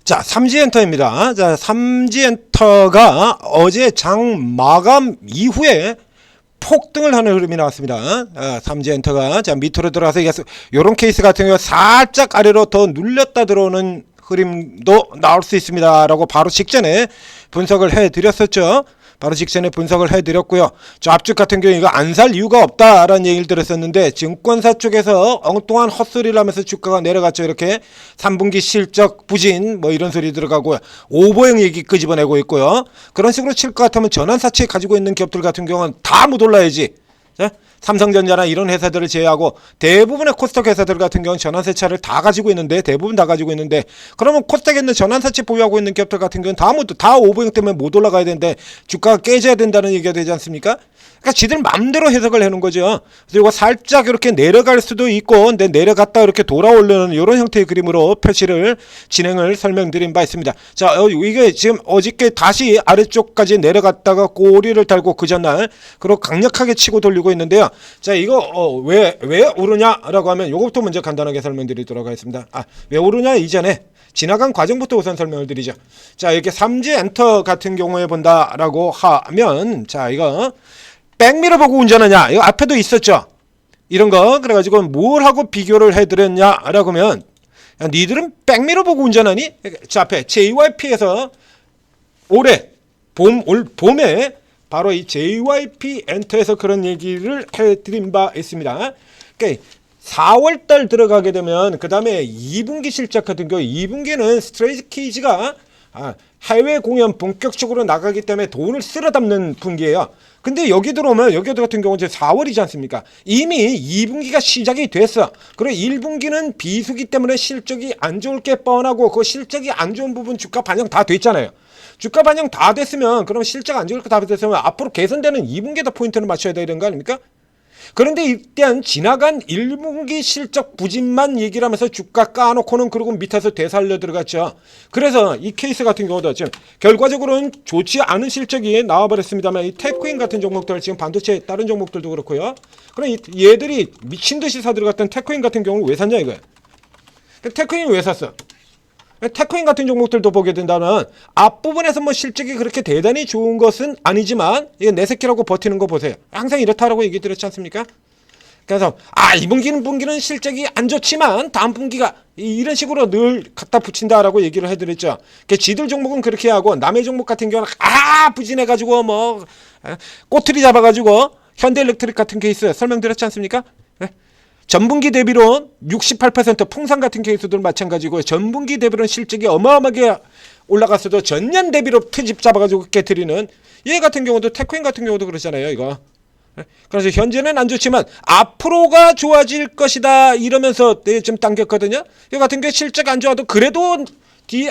자, 삼지엔터입니다. 자, 삼지엔터가 어제 장 마감 이후에 폭등을 하는 흐름이 나왔습니다. 삼지엔터가 자 밑으로 들어가서 이런 케이스 같은 경우 살짝 아래로 더 눌렸다 들어오는 흐름도 나올 수 있습니다라고 바로 직전에 분석을 해드렸었죠. 바로 직전에 분석을 해드렸고요. 좌측 같은 경우 이거 안 살 이유가 없다라는 얘기를 들었었는데 증권사 쪽에서 엉뚱한 헛소리를 하면서 주가가 내려갔죠. 이렇게 3분기 실적 부진 뭐 이런 소리 들어가고요. 오버행 얘기 끄집어내고 있고요. 그런 식으로 칠 것 같으면 전환사채 가지고 있는 기업들 같은 경우는 다 못 올라야지. 자? 삼성전자나 이런 회사들을 제외하고 대부분의 코스닥 회사들 같은 경우는 전환사채를 다 가지고 있는데 대부분 다 가지고 있는데 그러면 코스닥에 있는 전환사채 보유하고 있는 기업들 같은 경우는 다 오버행 때문에 못 올라가야 되는데 주가가 깨져야 된다는 얘기가 되지 않습니까? 그러니까 지들 마음대로 해석을 해놓은 거죠. 그래서 이거 살짝 이렇게 내려갈 수도 있고 근데 내려갔다 이렇게 돌아오려는 이런 형태의 그림으로 표시를 진행을 설명드린 바 있습니다. 자, 이게 지금 어저께 다시 아래쪽까지 내려갔다가 꼬리를 달고 그 전날 그리고 강력하게 치고 돌리고 있는데요. 자, 이거 왜 오르냐라고 하면 이것부터 먼저 간단하게 설명드리도록 하겠습니다. 왜 오르냐 이전에 지나간 과정부터 우선 설명을 드리죠. 자, 이렇게 삼지엔터 같은 경우에 본다라고 하면 자, 이거 백미러 보고 운전하냐? 이거 앞에도 있었죠. 이런 거 그래가지고 뭘 하고 비교를 해드렸냐라고 하면 야, 니들은 백미러 보고 운전하니? 자, 앞에 JYP에서 올해 올 봄에 바로 이 JYP 엔터에서 그런 얘기를 해드린 바 있습니다. 그러니까 4월달 들어가게 되면 그 다음에 2분기 실적 같은 경우 2분기는 스트레이트키즈가 해외 공연 본격적으로 나가기 때문에 돈을 쓸어 담는 분기예요. 근데 여기 들어오면 여기도 같은 경우는 이제 4월이지 않습니까? 이미 2분기가 시작이 됐어. 그리고 1분기는 비수기 때문에 실적이 안 좋을 게 뻔하고 그 실적이 안 좋은 부분 주가 반영 다 됐잖아요. 주가 반영 다 됐으면 그럼 실적 안 좋을 거 다 됐으면 앞으로 개선되는 2분기에다 포인트를 맞춰야 되는 거 아닙니까? 그런데 일단 지나간 1분기 실적 부진만 얘기를 하면서 주가 까놓고는 그러고 밑에서 되살려 들어갔죠. 그래서 이 케이스 같은 경우도 지금 결과적으로는 좋지 않은 실적이 나와버렸습니다만 이 테크인 같은 종목들 지금 반도체 다른 종목들도 그렇고요. 그럼 얘들이 미친듯이 사들어갔던 테크인 같은 경우는 왜 샀냐 이거야. 테크인 왜 샀어? 테크인 같은 종목들도 보게 된다면 앞부분에서 뭐 실적이 그렇게 대단히 좋은 것은 아니지만 이게 내 새끼라고 버티는 거 보세요. 항상 이렇다라고 얘기 드렸지 않습니까? 그래서 이분기는 실적이 안 좋지만 다음 분기가 이런 식으로 늘 갖다 붙인다라고 얘기를 해드렸죠. 지들 종목은 그렇게 하고 남의 종목 같은 경우는 부진해가지고 뭐 꼬투리 잡아가지고 현대일렉트릭 같은 케이스 설명드렸지 않습니까? 전분기 대비로 68% 풍산 같은 케이스도 마찬가지고 전분기 대비로는 실적이 어마어마하게 올라갔어도 전년 대비로 트집 잡아가지고 깨트리는 얘 같은 경우도 테크인 같은 경우도 그렇잖아요 이거. 그래서 현재는 안 좋지만 앞으로가 좋아질 것이다 이러면서 좀 당겼거든요. 이거 같은 경우 실적 안 좋아도 그래도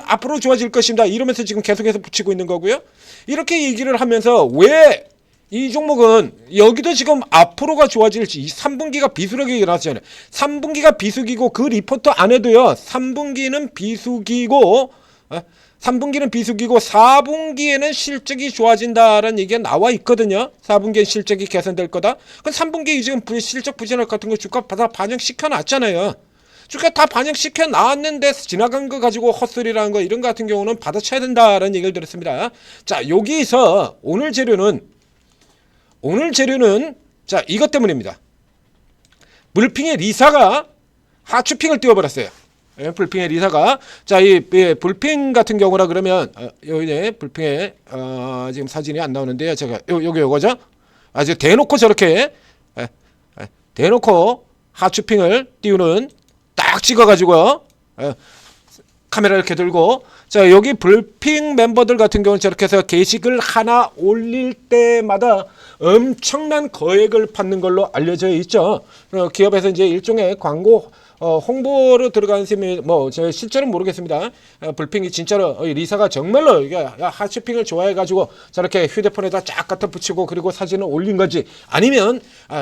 앞으로 좋아질 것입니다 이러면서 지금 계속해서 붙이고 있는 거고요. 이렇게 얘기를 하면서 왜 이 종목은 여기도 지금 앞으로가 좋아질지 3분기가 비수력이 일어났잖아요. 3분기가 비수기고 그 리포트 안에도요. 3분기는 비수기고 4분기에는 실적이 좋아진다라는 얘기가 나와 있거든요. 4분기엔 실적이 개선될 거다. 그럼 3분기 지금 실적 부진할 같은 거 주가 다 반영시켜 놨잖아요. 주가 다 반영시켜 놨는데 지나간 거 가지고 헛소리라는 거 이런 거 같은 경우는 받아쳐야 된다라는 얘기를 들었습니다. 자, 여기서 오늘 재료는 자 이것 때문입니다. 불핑의 리사가 하추핑을 띄워버렸어요. 불핑의 리사가 이 불핑 같은 경우라 그러면 여기 불핑의 지금 사진이 안 나오는데요. 제가 요거죠. 아주 대놓고 저렇게 대놓고 하추핑을 띄우는 딱 찍어가지고 카메라 이렇게 들고 자 여기 불핑 멤버들 같은 경우는 저렇게 해서 게시글 하나 올릴 때마다 엄청난 거액을 받는 걸로 알려져 있죠. 기업에서 이제 일종의 광고 홍보로 들어가는 셈이 제 실제는 모르겠습니다. 불핑이 진짜로 리사가 정말로 하츠핑을 좋아해가지고 저렇게 휴대폰에다 쫙 갖다 붙이고 그리고 사진을 올린 건지 아니면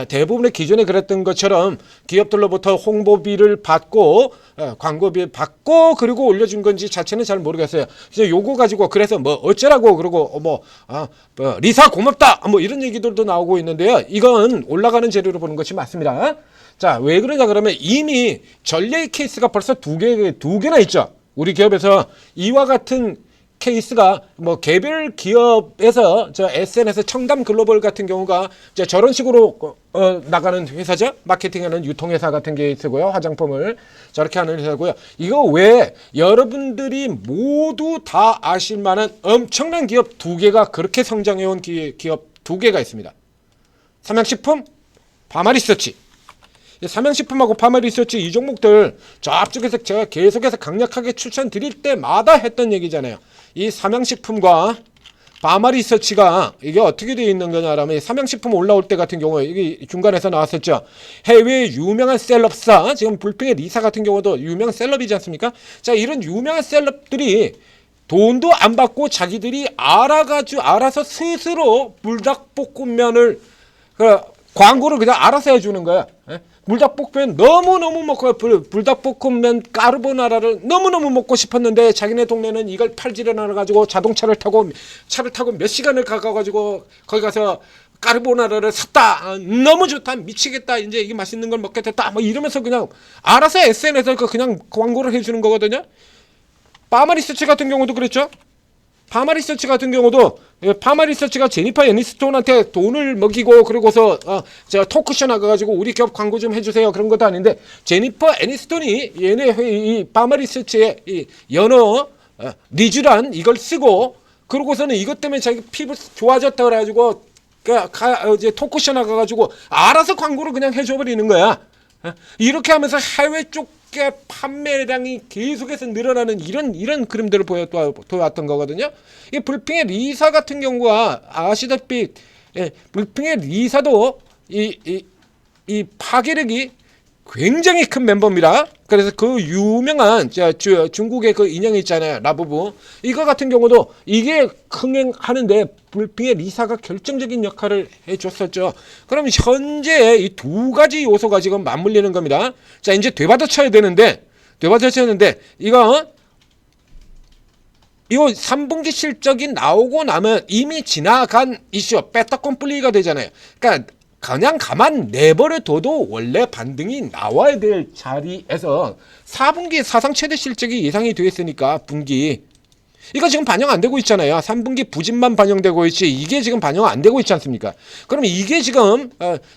대부분의 기존에 그랬던 것처럼 기업들로부터 홍보비를 받고 광고비 받고 그리고 올려준 건지 자체는 잘 모르겠어요. 그래서 요거 가지고 그래서 어쩌라고 그러고 리사 고맙다 이런 얘기들도 나오고 있는데요. 이건 올라가는 재료로 보는 것이 맞습니다. 자, 왜 그러냐 그러면 이미 전례의 케이스가 벌써 두 개나 있죠. 우리 기업에서 이와 같은 케이스가 뭐 개별 기업에서 저 SNS 청담 글로벌 같은 경우가 이제 저런 식으로 나가는 회사죠. 마케팅하는 유통회사 같은 게 있고요. 화장품을 저렇게 하는 회사고요. 이거 외에 여러분들이 모두 다 아실 만한 엄청난 기업 두 개가 그렇게 성장해온 기업 두 개가 있습니다. 삼양식품, 파마리서치. 삼양식품하고 파마리서치 이 종목들 저 앞쪽에서 제가 계속해서 강력하게 추천드릴 때마다 했던 얘기잖아요. 이 삼양식품과 파마리서치가 이게 어떻게 되어 있는 거냐라면 삼양식품 올라올 때 같은 경우에 이게 중간에서 나왔었죠. 해외 유명한 셀럽사, 지금 불핑의 리사 같은 경우도 유명한 셀럽이지 않습니까? 자, 이런 유명한 셀럽들이 돈도 안 받고 자기들이 알아서 스스로 불닭볶음면을 광고를 그냥 알아서 해주는 거야. 불닭볶음면 너무너무 먹고 불닭볶음면 까르보나라를 너무너무 먹고 싶었는데 자기네 동네는 이걸 팔지를 않아가지고 자동차를 타고 몇 시간을 가가지고 거기 가서 까르보나라를 샀다. 너무 좋다. 미치겠다. 이제 이게 맛있는 걸 먹게 됐다. 뭐 이러면서 그냥 알아서 SNS에 그냥 광고를 해주는 거거든요. 파마리서치 같은 경우도 그랬죠. 파마리서치가 제니퍼 애니스톤한테 돈을 먹이고 그러고서 제가 토크쇼 나가가지고 우리 기업 광고 좀 해주세요 그런 것도 아닌데 제니퍼 애니스톤이 얘네 이 파마리서치의 이 연어 리쥬란 이걸 쓰고 그러고서는 이것 때문에 자기 피부 좋아졌다 그래가지고 이제 토크쇼 나가가지고 알아서 광고를 그냥 해줘버리는 거야. 이렇게 하면서 해외 쪽 판매량이 계속해서 늘어나는 이런 그림들을 보여왔던 거거든요. 이 불핑의 리사 같은 경우가 아시다시피 불핑의 리사도 이 파괴력이 굉장히 큰 멤버입니다. 그래서 그 유명한 중국의 그 인형 있잖아요. 라부부. 이거 같은 경우도 이게 흥행하는데 불핑의 리사가 결정적인 역할을 해줬었죠. 그럼 현재 이 두 가지 요소가 지금 맞물리는 겁니다. 자, 이제 되받아쳐야 되는데 이거 3분기 실적이 나오고 나면 이미 지나간 이슈 빼딱건 플리가 되잖아요. 그러니까 그냥 가만 내버려둬도 원래 반등이 나와야 될 자리에서 4분기 사상 최대 실적이 예상이 되어 있으니까 분기 이거 지금 반영 안 되고 있잖아요. 3분기 부진만 반영되고 있지 이게 지금 반영 안 되고 있지 않습니까? 그럼 이게 지금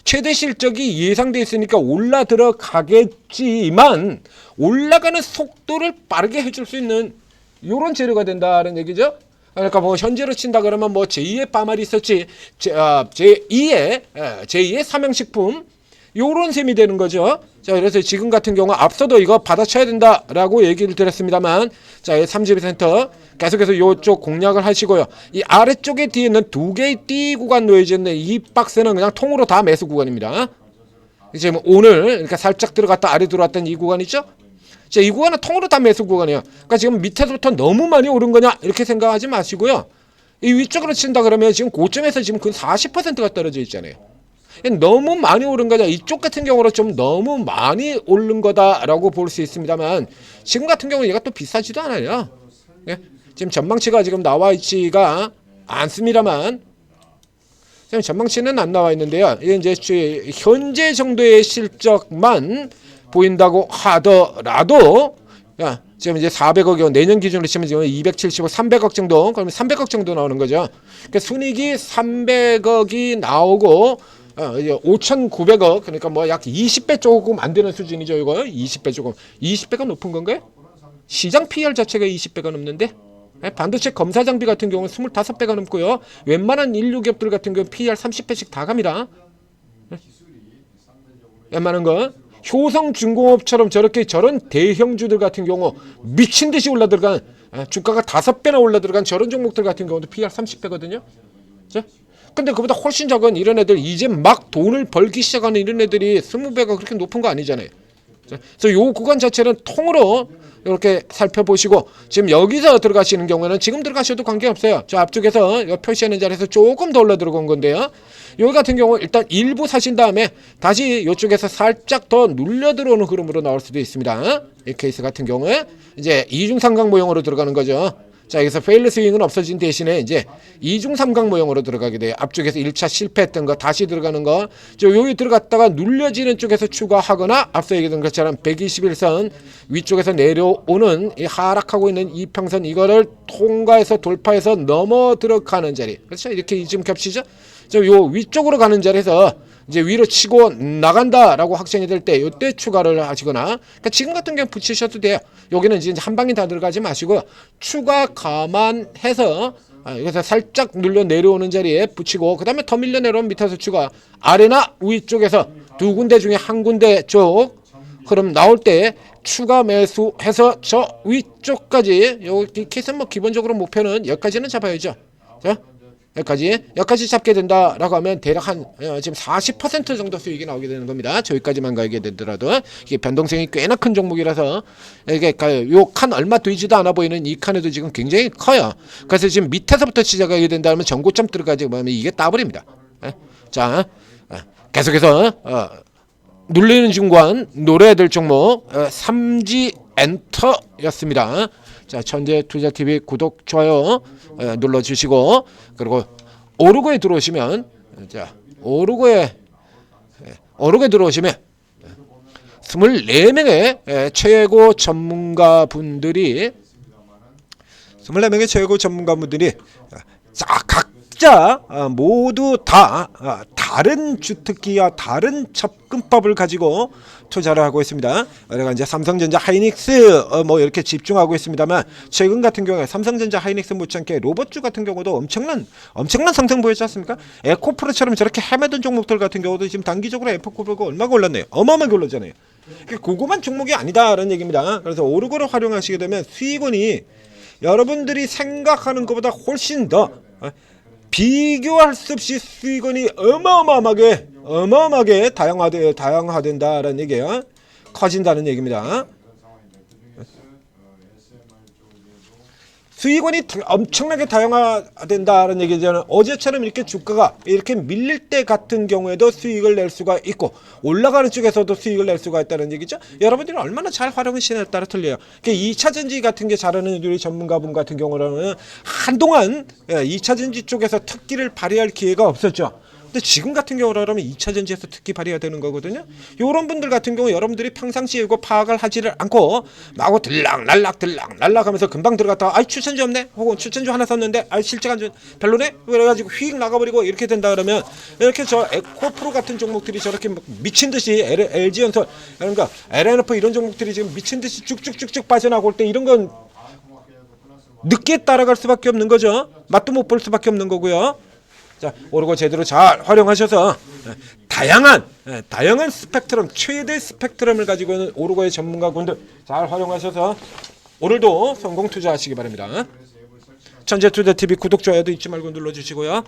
최대 실적이 예상되어 있으니까 올라 들어가겠지만 올라가는 속도를 빠르게 해줄 수 있는 이런 재료가 된다는 얘기죠. 그러니까 뭐 현재로 친다 그러면 뭐 제2의 파마리서치, 제2의 삼양식품 요런 셈이 되는 거죠. 자, 그래서 지금 같은 경우 앞서도 이거 받아쳐야 된다라고 얘기를 드렸습니다만, 자, 3GB센터 계속해서 이쪽 공략을 하시고요. 이 아래쪽에 뒤에는 두 개의 띠 구간 놓여져 있는 이 박스는 그냥 통으로 다 매수 구간입니다. 지금 오늘 그러니까 살짝 들어갔다 아래 들어왔던 이 구간 있죠? 자, 이 구간은 통으로 다 매수 구간이에요. 그러니까 지금 밑에서부터 너무 많이 오른 거냐 이렇게 생각하지 마시고요. 이 위쪽으로 친다 그러면 지금 고점에서 지금 근 40%가 떨어져 있잖아요. 너무 많이 오른 거냐 이쪽 같은 경우로 좀 너무 많이 오른 거다라고 볼 수 있습니다만 지금 같은 경우 얘가 또 비싸지도 않아요. 예? 지금 전망치가 지금 나와 있지가 않습니다만 지금 전망치는 안 나와 있는데요. 이제 현재 정도의 실적만 보인다고 하더라도 지금 이제 400억이고 내년 기준으로 치면 지금 270억, 300억 정도, 그러면 300억 정도 나오는 거죠. 그러니까 순이익이 300억이 나오고 이제 5,900억, 그러니까 뭐 약 20배 조금 안 되는 수준이죠. 이거 20배 조금, 20배가 높은 건가요? 시장 PR 자체가 20배가 넘는데 반도체 검사 장비 같은 경우는 25배가 넘고요. 웬만한 인류 기업들 같은 경우 PR 30배씩 다 갑니다. 웬만한 거. 효성중공업처럼 저런 대형주들 같은 경우 미친 듯이 올라들어간 주가가 5배나 올라들어간 저런 종목들 같은 경우도 PR 30배거든요. 근데 그보다 훨씬 작은 이런 애들 이제 막 돈을 벌기 시작하는 이런 애들이 20배가 그렇게 높은 거 아니잖아요. 그래서 요 구간 자체는 통으로 이렇게 살펴보시고 지금 여기서 들어가시는 경우에는 지금 들어가셔도 관계없어요. 저 앞쪽에서 표시하는 자리에서 조금 더 올라 들어간 건데요. 여기 같은 경우 일단 일부 사신 다음에 다시 이쪽에서 살짝 더 눌려 들어오는 흐름으로 나올 수도 있습니다. 이 케이스 같은 경우에 이제 이중삼각 모형으로 들어가는 거죠. 자, 여기서 페일러 스윙은 없어진 대신에 이제 2중 삼각 모형으로 들어가게 돼요. 앞쪽에서 1차 실패했던 거 다시 들어가는 거. 저 여기 들어갔다가 눌려지는 쪽에서 추가하거나 앞서 얘기했던 것처럼 121선 위쪽에서 내려오는 이 하락하고 있는 이평선 이거를 통과해서 돌파해서 넘어 들어가는 자리. 그렇죠? 이렇게 지금 겹치죠? 저 요 위쪽으로 가는 자리에서 이제 위로 치고 나간다라고 확정이 될 때 이때 추가를 하시거나, 그러니까 지금 같은 경우 붙이셔도 돼요. 여기는 이제 한 방에 다 들어가지 마시고 추가 감안해서 여기서 살짝 눌러 내려오는 자리에 붙이고, 그 다음에 더 밀려 내려오면 밑에서 추가, 아래나 위쪽에서 두 군데 중에 한 군데 쪽 흐름 나올 때 추가 매수해서 저 위쪽까지, 여기 케이스는 뭐 기본적으로 목표는 여기까지는 잡아야죠. 자, 여기까지 잡게 된다라고 하면 대략 한 지금 40% 정도 수익이 나오게 되는 겁니다. 저기까지만 가게 되더라도 이게 변동성이 꽤나 큰 종목이라서 이게 요 칸 얼마 되지도 않아 보이는 이 칸에도 지금 굉장히 커요. 그래서 지금 밑에서부터 시작하게 된다면 전고점 들어가지 보면 이게 따블입니다. 자, 계속해서 눌리는 중간 노려야 될 종목 삼지 엔터였습니다. 자, 천재투자TV 구독, 좋아요 눌러주시고, 그리고 오르고에 들어오시면, 자, 오르고에 들어오시면 24명의 최고 전문가분들이 각자 모두 다 다른 주특기와 다른 접근법을 가지고 투자를 하고 있습니다. 우리가 이제 삼성전자, 하이닉스 뭐 이렇게 집중하고 있습니다만, 최근 같은 경우에 삼성전자, 하이닉스 못지않게 로봇주 같은 경우도 엄청난 상승 보였지 않습니까? 에코프로처럼 저렇게 헤매던 종목들 같은 경우도 지금 단기적으로 에코프로가 얼마가 올랐네요. 어마어마하게 올랐잖아요. 그거만 종목이 아니다라는 얘기입니다. 그래서 오르고를 활용하시게 되면 수익원이 여러분들이 생각하는 것보다 훨씬 더 비교할 수 없이 수익원이 어마어마하게 다양화된다라는 얘기예요. 커진다는 얘기입니다. 수익원이 엄청나게 다양화된다는 얘기잖아요. 어제처럼 이렇게 주가가 이렇게 밀릴 때 같은 경우에도 수익을 낼 수가 있고, 올라가는 쪽에서도 수익을 낼 수가 있다는 얘기죠. 여러분들이 얼마나 잘 활용하시냐에 따라 틀려요. 2차전지 같은 게 잘하는 우리 전문가분 같은 경우는 한동안 2차전지 쪽에서 특기를 발휘할 기회가 없었죠. 근데 지금 같은 경우라면 2차전지에서 특히 발휘해야 되는 거거든요. 이런 분들 같은 경우 여러분들이 평상시에 이거 파악을 하지를 않고 마구 들락날락 하면서 금방 들어갔다가 추천주 없네, 혹은 추천주 하나 샀는데 실제가 별로네, 그래가지고 휙 나가버리고 이렇게 된다 그러면, 이렇게 저 에코프로 같은 종목들이 저렇게 미친듯이 LG연설, 그러니까 LNF 이런 종목들이 지금 미친듯이 쭉쭉쭉쭉 빠져나올 때 이런 건 늦게 따라갈 수밖에 없는 거죠. 맛도 못 볼 수밖에 없는 거고요. 자, 오르고 제대로 잘 활용하셔서 다양한 스펙트럼, 최대 스펙트럼을 가지고 있는 오르고의 전문가분들 잘 활용하셔서 오늘도 성공 투자하시기 바랍니다. 천재투자TV 구독, 좋아요도 잊지 말고 눌러주시고요.